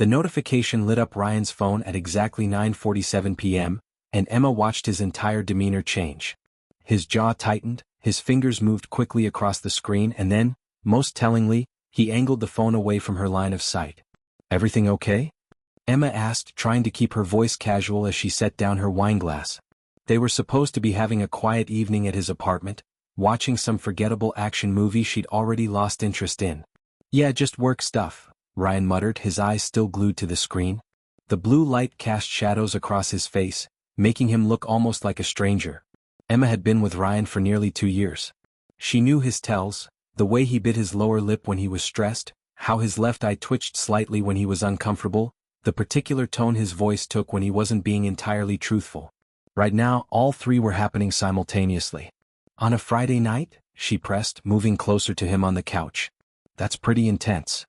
The notification lit up Ryan's phone at exactly 9:47 p.m., and Emma watched his entire demeanor change. His jaw tightened, his fingers moved quickly across the screen, and then, most tellingly, he angled the phone away from her line of sight. "Everything okay?" Emma asked, trying to keep her voice casual as she set down her wineglass. They were supposed to be having a quiet evening at his apartment, watching some forgettable action movie she'd already lost interest in. "Yeah, just work stuff," Ryan muttered, his eyes still glued to the screen. The blue light cast shadows across his face, making him look almost like a stranger. Emma had been with Ryan for nearly 2 years. She knew his tells, the way he bit his lower lip when he was stressed, how his left eye twitched slightly when he was uncomfortable, the particular tone his voice took when he wasn't being entirely truthful. Right now, all three were happening simultaneously. "On a Friday night?" she pressed, moving closer to him on the couch. "That's pretty intense."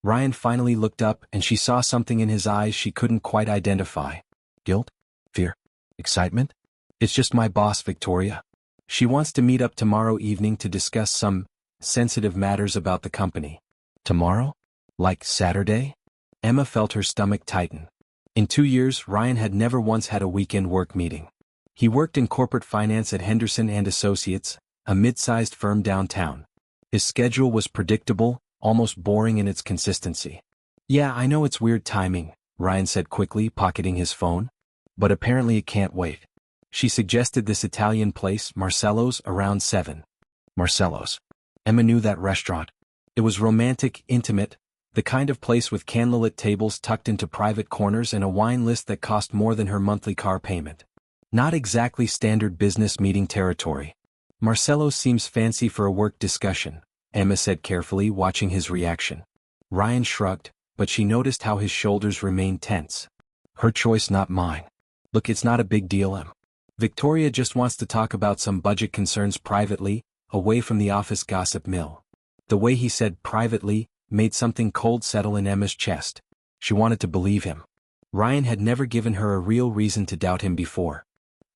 Ryan finally looked up, and she saw something in his eyes she couldn't quite identify. Guilt? Fear? Excitement? "It's just my boss, Victoria. She wants to meet up tomorrow evening to discuss some sensitive matters about the company." "Tomorrow? Like Saturday?" Emma felt her stomach tighten. In 2 years, Ryan had never once had a weekend work meeting. He worked in corporate finance at Henderson and Associates, a mid-sized firm downtown. His schedule was predictable, almost boring in its consistency. "Yeah, I know it's weird timing," Ryan said quickly, pocketing his phone. "But apparently it can't wait." She suggested this Italian place, Marcello's, around 7. Marcello's. Emma knew that restaurant. It was romantic, intimate, the kind of place with candlelit tables tucked into private corners and a wine list that cost more than her monthly car payment. Not exactly standard business meeting territory. "Marcello's seems fancy for a work discussion," Emma said carefully, watching his reaction. Ryan shrugged, but she noticed how his shoulders remained tense. "Her choice, not mine. Look, it's not a big deal, Em. Victoria just wants to talk about some budget concerns privately, away from the office gossip mill." The way he said privately made something cold settle in Emma's chest. She wanted to believe him. Ryan had never given her a real reason to doubt him before.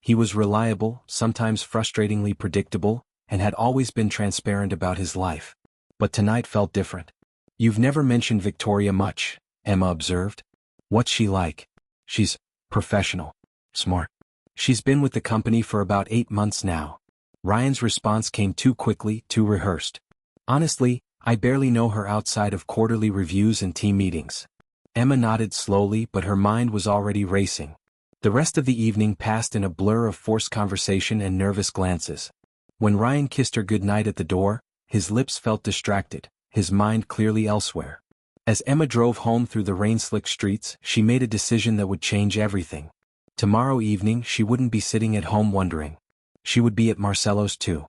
He was reliable, sometimes frustratingly predictable, and had always been transparent about his life. But tonight felt different. "You've never mentioned Victoria much," Emma observed. "What's she like?" "She's professional. Smart. She's been with the company for about 8 months now." Ryan's response came too quickly, too rehearsed. "Honestly, I barely know her outside of quarterly reviews and team meetings." Emma nodded slowly, but her mind was already racing. The rest of the evening passed in a blur of forced conversation and nervous glances. When Ryan kissed her goodnight at the door, his lips felt distracted, his mind clearly elsewhere. As Emma drove home through the rain-slicked streets, she made a decision that would change everything. Tomorrow evening she wouldn't be sitting at home wondering. She would be at Marcello's too.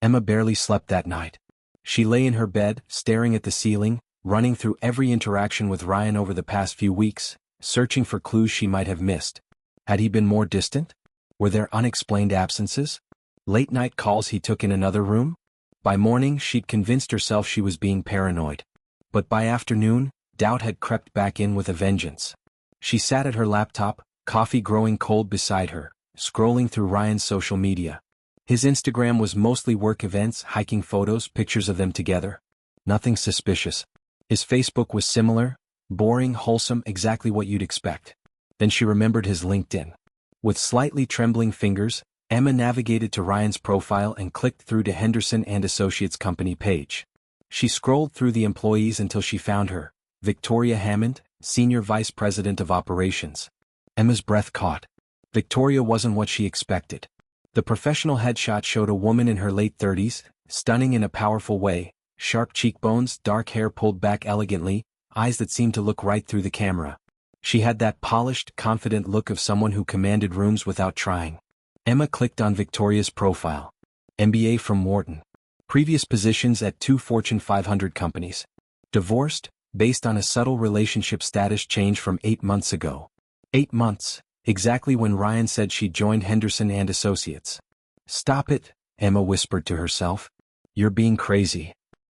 Emma barely slept that night. She lay in her bed, staring at the ceiling, running through every interaction with Ryan over the past few weeks, searching for clues she might have missed. Had he been more distant? Were there unexplained absences? Late-night calls he took in another room? By morning she'd convinced herself she was being paranoid. But by afternoon, doubt had crept back in with a vengeance. She sat at her laptop, coffee growing cold beside her, scrolling through Ryan's social media. His Instagram was mostly work events, hiking photos, pictures of them together. Nothing suspicious. His Facebook was similar, boring, wholesome, exactly what you'd expect. Then she remembered his LinkedIn. With slightly trembling fingers, Emma navigated to Ryan's profile and clicked through to Henderson and Associates company page. She scrolled through the employees until she found her, Victoria Hammond, Senior Vice President of Operations. Emma's breath caught. Victoria wasn't what she expected. The professional headshot showed a woman in her late 30s, stunning in a powerful way, sharp cheekbones, dark hair pulled back elegantly, eyes that seemed to look right through the camera. She had that polished, confident look of someone who commanded rooms without trying. Emma clicked on Victoria's profile. MBA from Wharton. Previous positions at 2 Fortune 500 companies. Divorced, based on a subtle relationship status change from 8 months ago. 8 months, exactly when Ryan said she'd joined Henderson and Associates. "Stop it," Emma whispered to herself. "You're being crazy."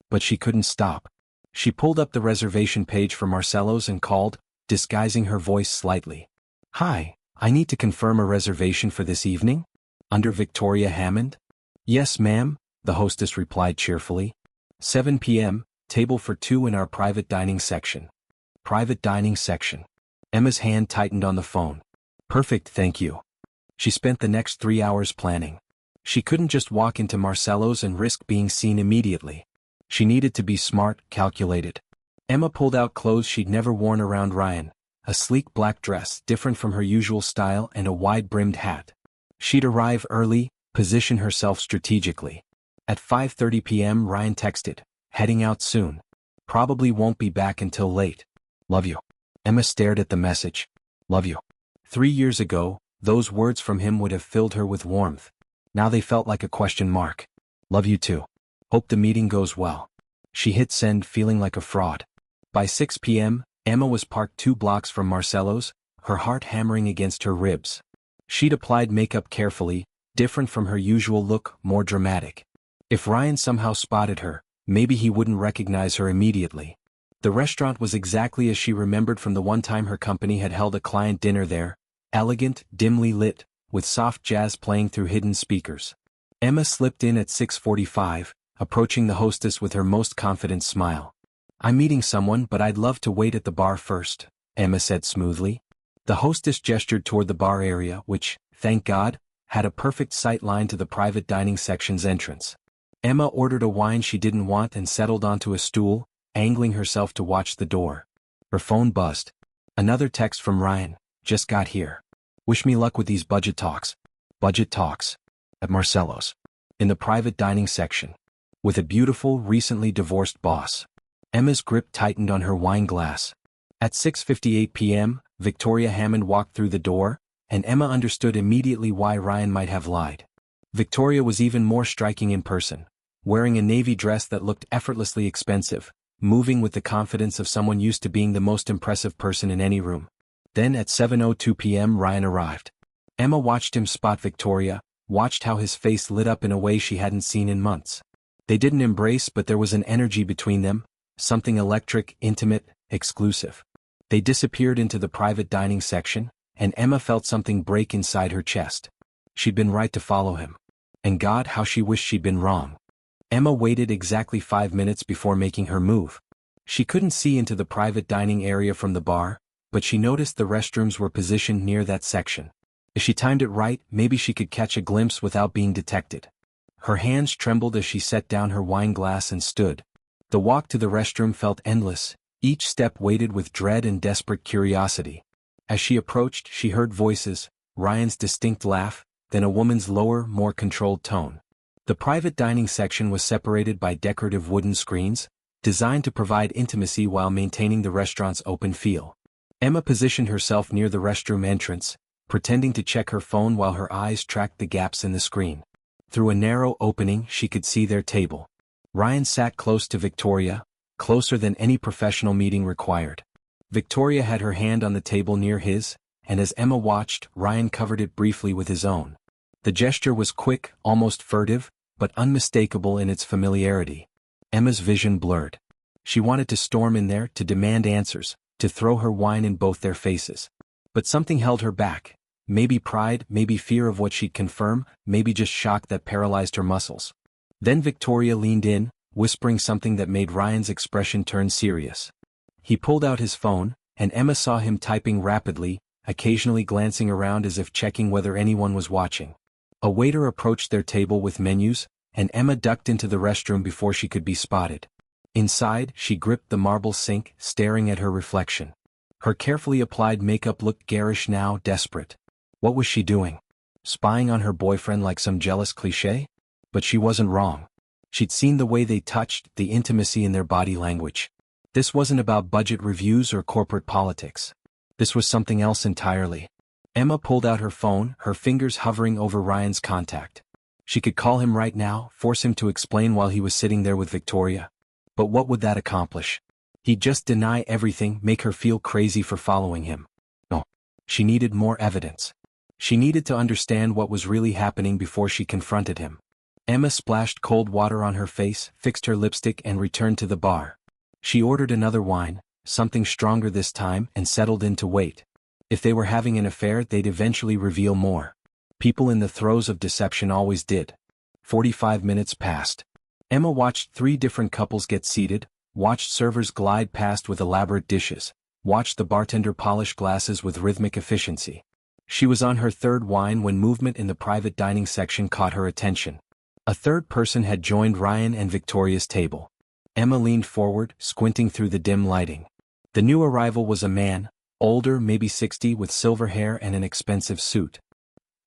But she couldn't stop. She pulled up the reservation page for Marcello's and called, disguising her voice slightly. "Hi, I need to confirm a reservation for this evening? Under Victoria Hammond?" "Yes, ma'am," the hostess replied cheerfully. 7 p.m., table for 2 in our private dining section. Private dining section. Emma's hand tightened on the phone. Perfect, thank you. She spent the next 3 hours planning. She couldn't just walk into Marcello's and risk being seen immediately. She needed to be smart, calculated. Emma pulled out clothes she'd never worn around Ryan, a sleek black dress different from her usual style and a wide-brimmed hat. She'd arrive early, position herself strategically. At 5:30 p.m. Ryan texted, heading out soon. Probably won't be back until late. Love you. Emma stared at the message. Love you. 3 years ago, those words from him would have filled her with warmth. Now they felt like a question mark. Love you too. Hope the meeting goes well. She hit send, feeling like a fraud. By 6 p.m., Emma was parked 2 blocks from Marcello's, her heart hammering against her ribs. She'd applied makeup carefully, different from her usual look, more dramatic. If Ryan somehow spotted her, maybe he wouldn't recognize her immediately. The restaurant was exactly as she remembered from the one time her company had held a client dinner there, elegant, dimly lit, with soft jazz playing through hidden speakers. Emma slipped in at 6:45, approaching the hostess with her most confident smile. I'm meeting someone, but I'd love to wait at the bar first, Emma said smoothly. The hostess gestured toward the bar area, which, thank God, had a perfect sight line to the private dining section's entrance. Emma ordered a wine she didn't want and settled onto a stool, angling herself to watch the door. Her phone buzzed. Another text from Ryan, just got here. Wish me luck with these budget talks. Budget talks. At Marcello's. In the private dining section. With a beautiful, recently divorced boss. Emma's grip tightened on her wine glass. At 6:58 p.m., Victoria Hammond walked through the door, and Emma understood immediately why Ryan might have lied. Victoria was even more striking in person, wearing a navy dress that looked effortlessly expensive, moving with the confidence of someone used to being the most impressive person in any room. Then at 7:02 p.m. Ryan arrived. Emma watched him spot Victoria, watched how his face lit up in a way she hadn't seen in months. They didn't embrace, but there was an energy between them, something electric, intimate, exclusive. They disappeared into the private dining section, and Emma felt something break inside her chest. She'd been right to follow him. And God, how she wished she'd been wrong. Emma waited exactly 5 minutes before making her move. She couldn't see into the private dining area from the bar, but she noticed the restrooms were positioned near that section. If she timed it right, maybe she could catch a glimpse without being detected. Her hands trembled as she set down her wine glass and stood. The walk to the restroom felt endless, each step weighted with dread and desperate curiosity. As she approached, she heard voices, Ryan's distinct laugh, then a woman's lower, more controlled tone. The private dining section was separated by decorative wooden screens, designed to provide intimacy while maintaining the restaurant's open feel. Emma positioned herself near the restroom entrance, pretending to check her phone while her eyes tracked the gaps in the screen. Through a narrow opening, she could see their table. Ryan sat close to Victoria, closer than any professional meeting required. Victoria had her hand on the table near his, and as Emma watched, Ryan covered it briefly with his own. The gesture was quick, almost furtive, but unmistakable in its familiarity. Emma's vision blurred. She wanted to storm in there, to demand answers, to throw her wine in both their faces. But something held her back. Maybe pride, maybe fear of what she'd confirm, maybe just shock that paralyzed her muscles. Then Victoria leaned in, whispering something that made Ryan's expression turn serious. He pulled out his phone, and Emma saw him typing rapidly, occasionally glancing around as if checking whether anyone was watching. A waiter approached their table with menus, and Emma ducked into the restroom before she could be spotted. Inside, she gripped the marble sink, staring at her reflection. Her carefully applied makeup looked garish now, desperate. What was she doing? Spying on her boyfriend like some jealous cliché? But she wasn't wrong. She'd seen the way they touched, the intimacy in their body language. This wasn't about budget reviews or corporate politics. This was something else entirely. Emma pulled out her phone, her fingers hovering over Ryan's contact. She could call him right now, force him to explain while he was sitting there with Victoria. But what would that accomplish? He'd just deny everything, make her feel crazy for following him. No. She needed more evidence. She needed to understand what was really happening before she confronted him. Emma splashed cold water on her face, fixed her lipstick and returned to the bar. She ordered another wine, something stronger this time, and settled in to wait. If they were having an affair, they'd eventually reveal more. People in the throes of deception always did. 45 minutes passed. Emma watched 3 different couples get seated, watched servers glide past with elaborate dishes, watched the bartender polish glasses with rhythmic efficiency. She was on her third wine when movement in the private dining section caught her attention. A third person had joined Ryan and Victoria's table. Emma leaned forward, squinting through the dim lighting. The new arrival was a man, older, maybe 60, with silver hair and an expensive suit.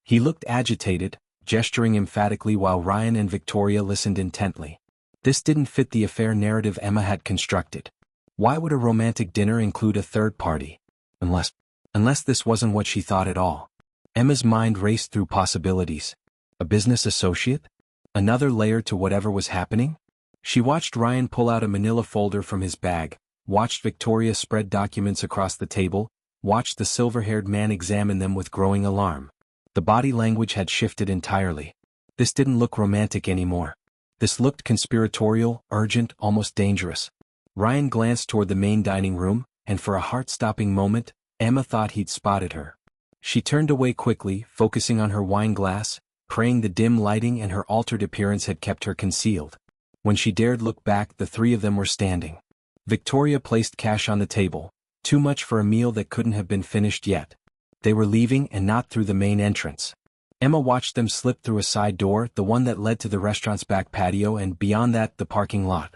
He looked agitated, gesturing emphatically while Ryan and Victoria listened intently. This didn't fit the affair narrative Emma had constructed. Why would a romantic dinner include a third party? Unless this wasn't what she thought at all. Emma's mind raced through possibilities. A business associate? Another layer to whatever was happening? She watched Ryan pull out a manila folder from his bag, watched Victoria spread documents across the table, watched the silver-haired man examine them with growing alarm. The body language had shifted entirely. This didn't look romantic anymore. This looked conspiratorial, urgent, almost dangerous. Ryan glanced toward the main dining room, and for a heart-stopping moment, Emma thought he'd spotted her. She turned away quickly, focusing on her wine glass, praying the dim lighting and her altered appearance had kept her concealed. When she dared look back, the three of them were standing. Victoria placed cash on the table, too much for a meal that couldn't have been finished yet. They were leaving and not through the main entrance. Emma watched them slip through a side door, the one that led to the restaurant's back patio, and beyond that, the parking lot.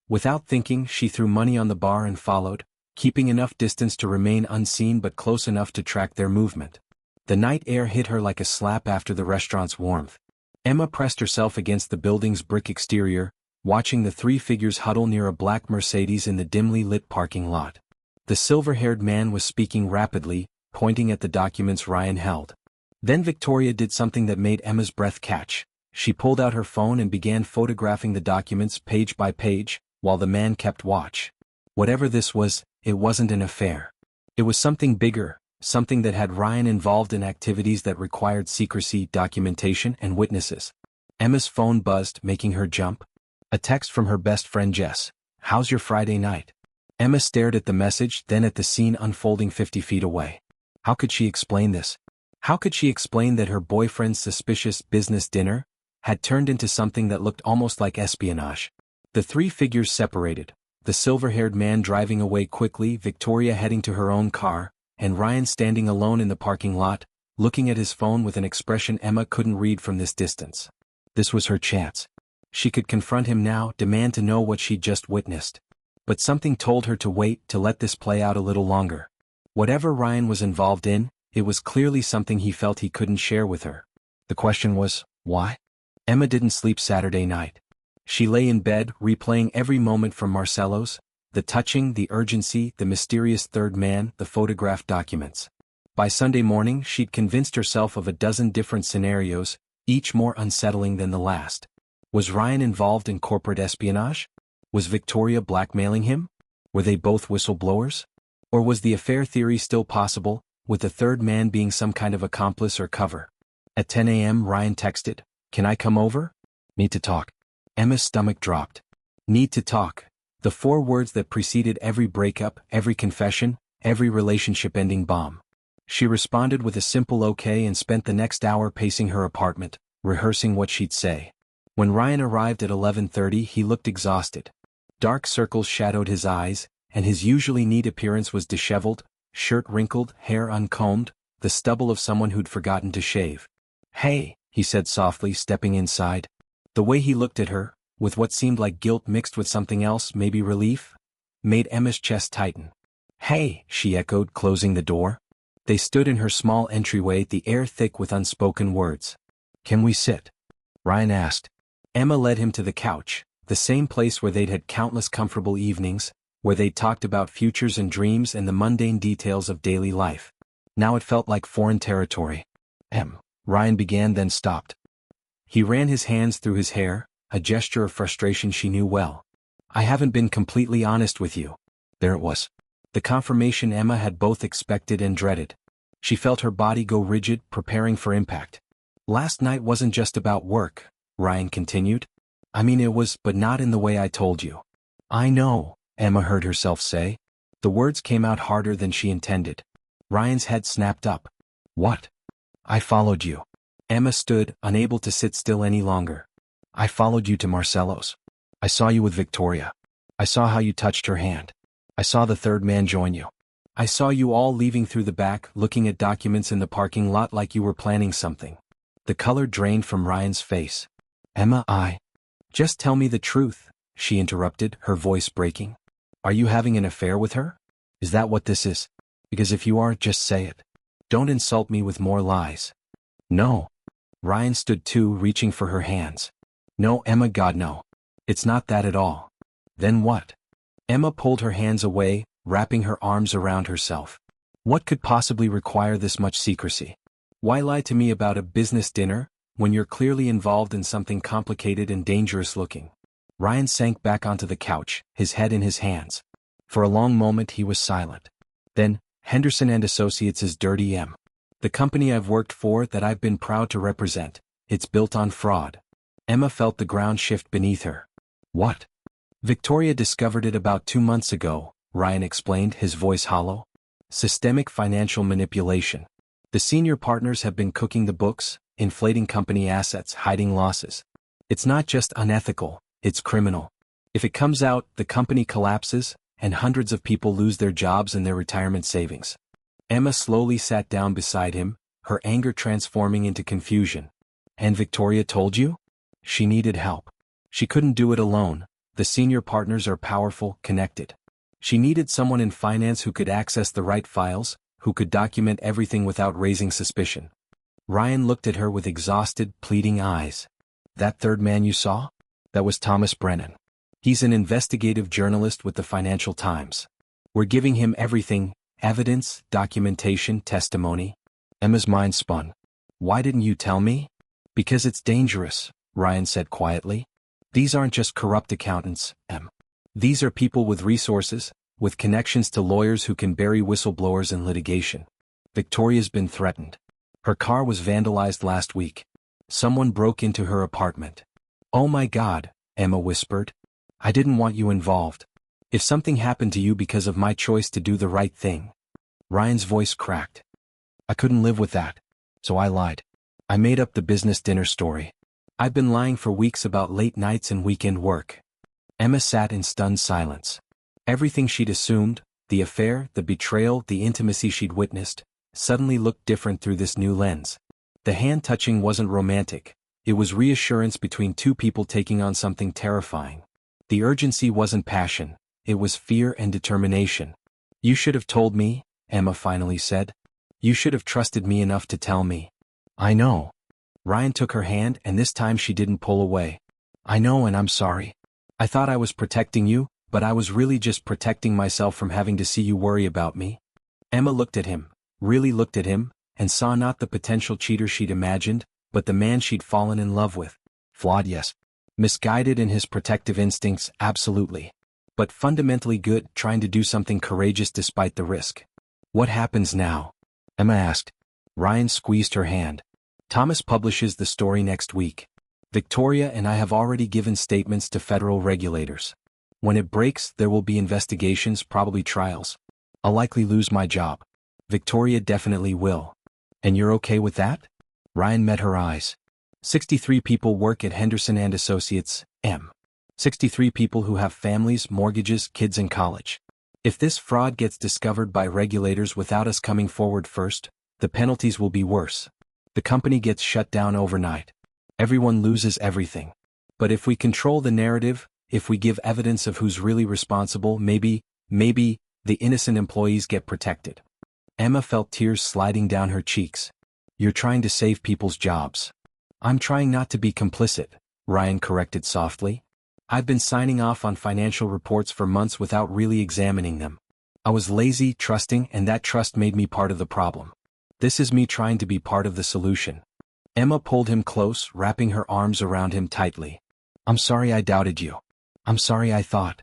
Without thinking, she threw money on the bar and followed, keeping enough distance to remain unseen but close enough to track their movement. The night air hit her like a slap after the restaurant's warmth. Emma pressed herself against the building's brick exterior, watching the three figures huddle near a black Mercedes in the dimly lit parking lot. The silver-haired man was speaking rapidly, pointing at the documents Ryan held. Then Victoria did something that made Emma's breath catch. She pulled out her phone and began photographing the documents page by page, while the man kept watch. Whatever this was, it wasn't an affair. It was something bigger, something that had Ryan involved in activities that required secrecy, documentation, and witnesses. Emma's phone buzzed, making her jump. A text from her best friend Jess. "How's your Friday night?" Emma stared at the message, then at the scene unfolding 50 feet away. How could she explain this? How could she explain that her boyfriend's suspicious business dinner had turned into something that looked almost like espionage? The three figures separated, the silver-haired man driving away quickly, Victoria heading to her own car, and Ryan standing alone in the parking lot, looking at his phone with an expression Emma couldn't read from this distance. This was her chance. She could confront him now, demand to know what she'd just witnessed. But something told her to wait, to let this play out a little longer. Whatever Ryan was involved in, it was clearly something he felt he couldn't share with her. The question was, why? Emma didn't sleep Saturday night. She lay in bed, replaying every moment from Marcello's, the touching, the urgency, the mysterious third man, the photographed documents. By Sunday morning, she'd convinced herself of a dozen different scenarios, each more unsettling than the last. Was Ryan involved in corporate espionage? Was Victoria blackmailing him? Were they both whistleblowers? Or was the affair theory still possible, with the third man being some kind of accomplice or cover? At 10 a.m. Ryan texted, "Can I come over? Need to talk." Emma's stomach dropped. Need to talk. The four words that preceded every breakup, every confession, every relationship-ending bomb. She responded with a simple okay and spent the next hour pacing her apartment, rehearsing what she'd say. When Ryan arrived at 11:30, he looked exhausted. Dark circles shadowed his eyes, and his usually neat appearance was disheveled, shirt wrinkled, hair uncombed, the stubble of someone who'd forgotten to shave. "Hey," he said softly, stepping inside. The way he looked at her, with what seemed like guilt mixed with something else, maybe relief, made Emma's chest tighten. "Hey," she echoed, closing the door. They stood in her small entryway, the air thick with unspoken words. "Can we sit?" Ryan asked. Emma led him to the couch, the same place where they'd had countless comfortable evenings, where they'd talked about futures and dreams and the mundane details of daily life. Now it felt like foreign territory. Ryan began, then stopped. He ran his hands through his hair, a gesture of frustration she knew well. "I haven't been completely honest with you." There it was. The confirmation Emma had both expected and dreaded. She felt her body go rigid, preparing for impact. "Last night wasn't just about work," Ryan continued. "I mean it was, but not in the way I told you." "I know," Emma heard herself say. The words came out harder than she intended. Ryan's head snapped up. "What?" "I followed you." Emma stood, unable to sit still any longer. "I followed you to Marcello's. I saw you with Victoria. I saw how you touched her hand. I saw the third man join you. I saw you all leaving through the back, looking at documents in the parking lot like you were planning something. The color drained from Ryan's face. Emma, Just tell me the truth, she interrupted, her voice breaking. Are you having an affair with her? Is that what this is? Because if you are, just say it. Don't insult me with more lies. No. Ryan stood too, reaching for her hands. No, Emma, God no. It's not that at all. Then what? Emma pulled her hands away, wrapping her arms around herself. What could possibly require this much secrecy? Why lie to me about a business dinner, when you're clearly involved in something complicated and dangerous looking? Ryan sank back onto the couch, his head in his hands. For a long moment he was silent. Then, Henderson and Associates is Dirty M. The company I've worked for that I've been proud to represent, it's built on fraud. Emma felt the ground shift beneath her. What? Victoria discovered it about 2 months ago, Ryan explained, his voice hollow. Systemic financial manipulation. The senior partners have been cooking the books, inflating company assets, hiding losses. It's not just unethical, it's criminal. If it comes out, the company collapses, and hundreds of people lose their jobs and their retirement savings. Emma slowly sat down beside him, her anger transforming into confusion. And Victoria told you? She needed help. She couldn't do it alone. The senior partners are powerful, connected. She needed someone in finance who could access the right files, who could document everything without raising suspicion. Ryan looked at her with exhausted, pleading eyes. That third man you saw? That was Thomas Brennan. He's an investigative journalist with the Financial Times. We're giving him everything, evidence, documentation, testimony. Emma's mind spun. Why didn't you tell me? Because it's dangerous, Ryan said quietly. These aren't just corrupt accountants, Em. These are people with resources, with connections to lawyers who can bury whistleblowers in litigation. Victoria's been threatened. Her car was vandalized last week. Someone broke into her apartment. Oh my God, Emma whispered. I didn't want you involved. If something happened to you because of my choice to do the right thing. Ryan's voice cracked. I couldn't live with that. So I lied. I made up the business dinner story. I've been lying for weeks about late nights and weekend work. Emma sat in stunned silence. Everything she'd assumed, the affair, the betrayal, the intimacy she'd witnessed, suddenly looked different through this new lens. The hand touching wasn't romantic. It was reassurance between two people taking on something terrifying. The urgency wasn't passion. It was fear and determination. You should have told me, Emma finally said. You should have trusted me enough to tell me. I know. Ryan took her hand, and this time she didn't pull away. I know, and I'm sorry. I thought I was protecting you, but I was really just protecting myself from having to see you worry about me. Emma looked at him, really looked at him, and saw not the potential cheater she'd imagined, but the man she'd fallen in love with. Flawed, yes. Misguided in his protective instincts, absolutely. But fundamentally good, trying to do something courageous despite the risk. What happens now? Emma asked. Ryan squeezed her hand. Thomas publishes the story next week. Victoria and I have already given statements to federal regulators. When it breaks, there will be investigations, probably trials. I'll likely lose my job. Victoria definitely will. And you're okay with that? Ryan met her eyes. 63 people work at Henderson and Associates, M. 63 people who have families, mortgages, kids in college. If this fraud gets discovered by regulators without us coming forward first, the penalties will be worse. The company gets shut down overnight. Everyone loses everything. But if we control the narrative, if we give evidence of who's really responsible, maybe, the innocent employees get protected. Emma felt tears sliding down her cheeks. You're trying to save people's jobs. I'm trying not to be complicit, Ryan corrected softly. I've been signing off on financial reports for months without really examining them. I was lazy, trusting, and that trust made me part of the problem. This is me trying to be part of the solution. Emma pulled him close, wrapping her arms around him tightly. I'm sorry I doubted you. I'm sorry I thought.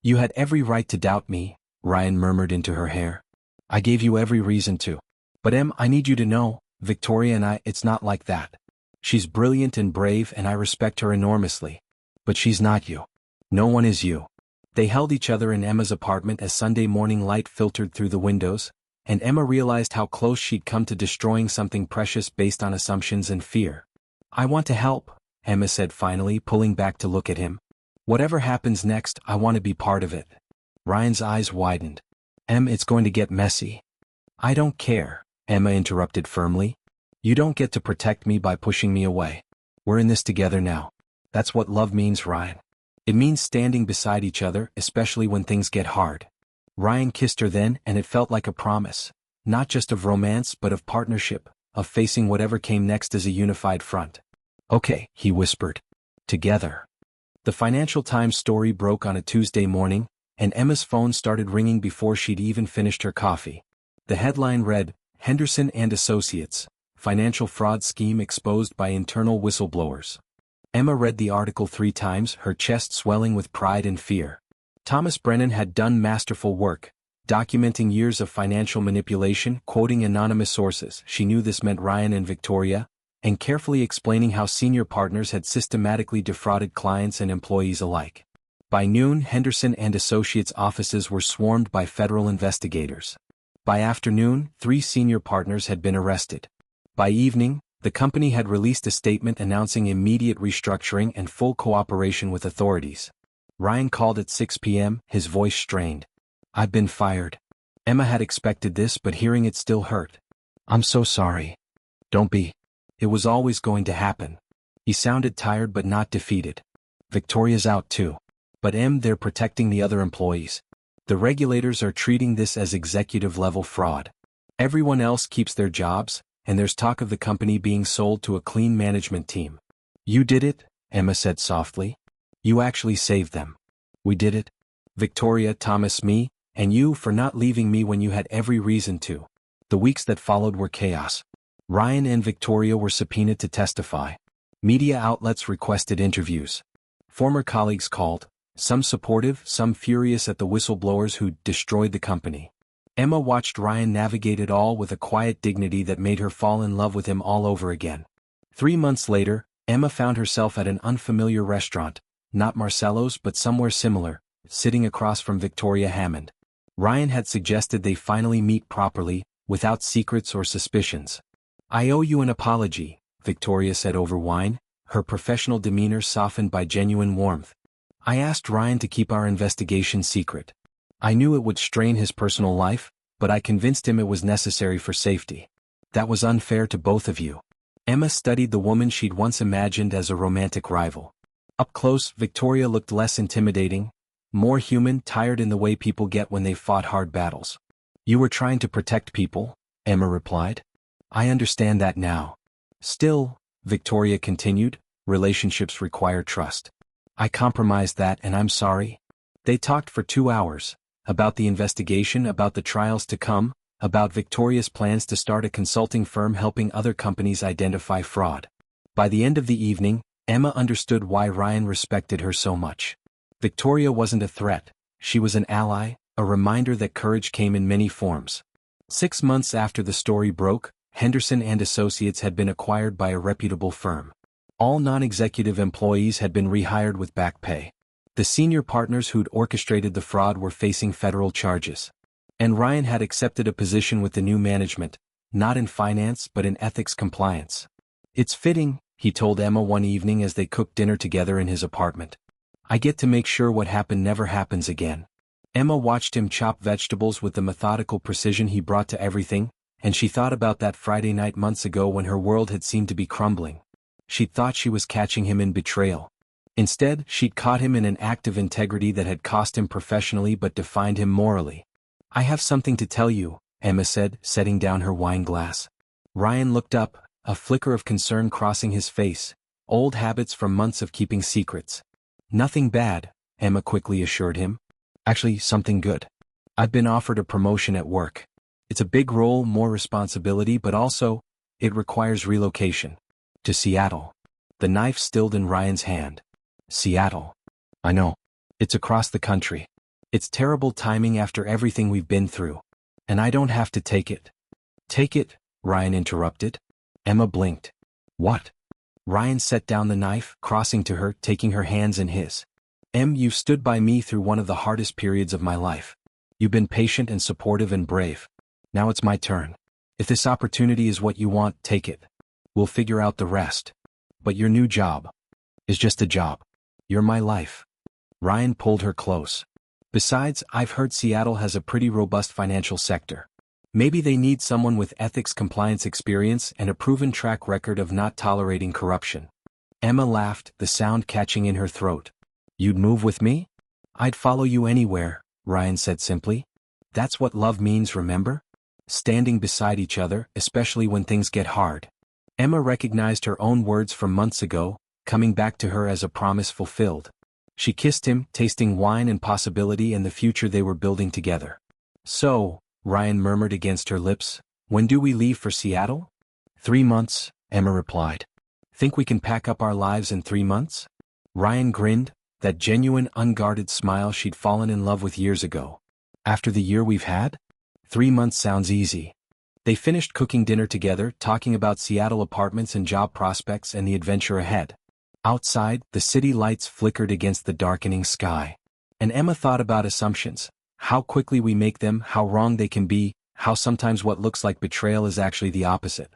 You had every right to doubt me, Ryan murmured into her hair. I gave you every reason to. But Em, I need you to know, Victoria and I, it's not like that. She's brilliant and brave and I respect her enormously. But she's not you. No one is you. They held each other in Emma's apartment as Sunday morning light filtered through the windows, and Emma realized how close she'd come to destroying something precious based on assumptions and fear. I want to help, Emma said finally, pulling back to look at him. Whatever happens next, I want to be part of it. Ryan's eyes widened. It's going to get messy. I don't care, Emma interrupted firmly. You don't get to protect me by pushing me away. We're in this together now. That's what love means, Ryan. It means standing beside each other, especially when things get hard. Ryan kissed her then, and it felt like a promise. Not just of romance but of partnership, of facing whatever came next as a unified front. Okay, he whispered. Together. The Financial Times story broke on a Tuesday morning, and Emma's phone started ringing before she'd even finished her coffee. The headline read, Henderson and Associates, Financial Fraud Scheme Exposed by Internal Whistleblowers. Emma read the article 3 times, her chest swelling with pride and fear. Thomas Brennan had done masterful work, documenting years of financial manipulation, quoting anonymous sources. She knew this meant Ryan and Victoria, and carefully explaining how senior partners had systematically defrauded clients and employees alike. By noon, Henderson and Associates offices were swarmed by federal investigators. By afternoon, 3 senior partners had been arrested. By evening, the company had released a statement announcing immediate restructuring and full cooperation with authorities. Ryan called at 6 p.m., his voice strained. I've been fired. Emma had expected this, but hearing it still hurt. I'm so sorry. Don't be. It was always going to happen. He sounded tired but not defeated. Victoria's out too. But they're protecting the other employees. The regulators are treating this as executive-level fraud. Everyone else keeps their jobs, and there's talk of the company being sold to a clean management team. You did it, Emma said softly. You actually saved them. We did it. Victoria, Thomas, me, and you for not leaving me when you had every reason to. The weeks that followed were chaos. Ryan and Victoria were subpoenaed to testify. Media outlets requested interviews. Former colleagues called, some supportive, some furious at the whistleblowers who destroyed the company. Emma watched Ryan navigate it all with a quiet dignity that made her fall in love with him all over again. 3 months later, Emma found herself at an unfamiliar restaurant, not Marcello's but somewhere similar, sitting across from Victoria Hammond. Ryan had suggested they finally meet properly, without secrets or suspicions. I owe you an apology, Victoria said over wine, her professional demeanor softened by genuine warmth. I asked Ryan to keep our investigation secret. I knew it would strain his personal life, but I convinced him it was necessary for safety. That was unfair to both of you. Emma studied the woman she'd once imagined as a romantic rival. Up close, Victoria looked less intimidating, more human, tired in the way people get when they've fought hard battles. You were trying to protect people, Emma replied. I understand that now. Still, Victoria continued, relationships require trust. I compromised that and I'm sorry. They talked for 2 hours, about the investigation, about the trials to come, about Victoria's plans to start a consulting firm helping other companies identify fraud. By the end of the evening, Emma understood why Ryan respected her so much. Victoria wasn't a threat, she was an ally, a reminder that courage came in many forms. 6 months after the story broke, Henderson and Associates had been acquired by a reputable firm. All non-executive employees had been rehired with back pay. The senior partners who'd orchestrated the fraud were facing federal charges. And Ryan had accepted a position with the new management, not in finance but in ethics compliance. It's fitting, he told Emma one evening as they cooked dinner together in his apartment. I get to make sure what happened never happens again. Emma watched him chop vegetables with the methodical precision he brought to everything, and she thought about that Friday night months ago when her world had seemed to be crumbling. She'd thought she was catching him in betrayal. Instead, she'd caught him in an act of integrity that had cost him professionally but defined him morally. I have something to tell you, Emma said, setting down her wine glass. Ryan looked up, a flicker of concern crossing his face, old habits from months of keeping secrets. Nothing bad, Emma quickly assured him. Actually, something good. I've been offered a promotion at work. It's a big role, more responsibility, but also, it requires relocation. To Seattle. The knife stilled in Ryan's hand. Seattle. I know. It's across the country. It's terrible timing after everything we've been through. And I don't have to take it. Take it, Ryan interrupted. Emma blinked. What? Ryan set down the knife, crossing to her, taking her hands in his. You've stood by me through one of the hardest periods of my life. You've been patient and supportive and brave. Now it's my turn. If this opportunity is what you want, take it. We'll figure out the rest. But your new job is just a job. You're my life. Ryan pulled her close. Besides, I've heard Seattle has a pretty robust financial sector. Maybe they need someone with ethics compliance experience and a proven track record of not tolerating corruption. Emma laughed, the sound catching in her throat. You'd move with me? I'd follow you anywhere, Ryan said simply. That's what love means, remember? Standing beside each other, especially when things get hard. Emma recognized her own words from months ago, coming back to her as a promise fulfilled. She kissed him, tasting wine and possibility and the future they were building together. So, Ryan murmured against her lips, when do we leave for Seattle? 3 months, Emma replied. Think we can pack up our lives in 3 months? Ryan grinned, that genuine, unguarded smile she'd fallen in love with years ago. After the year we've had? 3 months sounds easy. They finished cooking dinner together, talking about Seattle apartments and job prospects and the adventure ahead. Outside, the city lights flickered against the darkening sky. And Emma thought about assumptions. How quickly we make them, how wrong they can be, how sometimes what looks like betrayal is actually the opposite.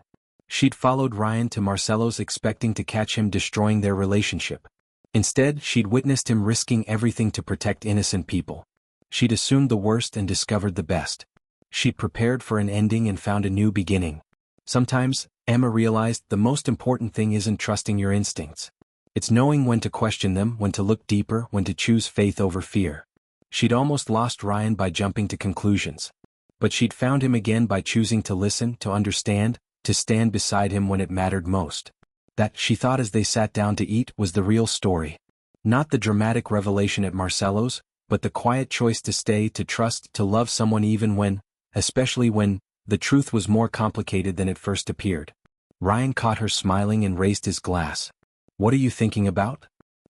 She'd followed Ryan to Marcello's expecting to catch him destroying their relationship. Instead, she'd witnessed him risking everything to protect innocent people. She'd assumed the worst and discovered the best. She'd prepared for an ending and found a new beginning. Sometimes, Emma realized the most important thing isn't trusting your instincts. It's knowing when to question them, when to look deeper, when to choose faith over fear. She'd almost lost Ryan by jumping to conclusions. But she'd found him again by choosing to listen, to understand, to stand beside him when it mattered most. That, she thought as they sat down to eat, was the real story. Not the dramatic revelation at Marcello's, but the quiet choice to stay, to trust, to love someone even when, especially when, the truth was more complicated than it first appeared. Ryan caught her smiling and raised his glass. What are you thinking about?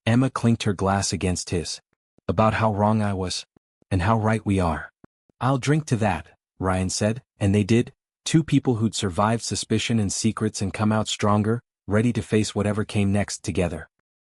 Emma clinked her glass against his. About how wrong I was. And how right we are. I'll drink to that, Ryan said, and they did, 2 people who'd survived suspicion and secrets and come out stronger, ready to face whatever came next together.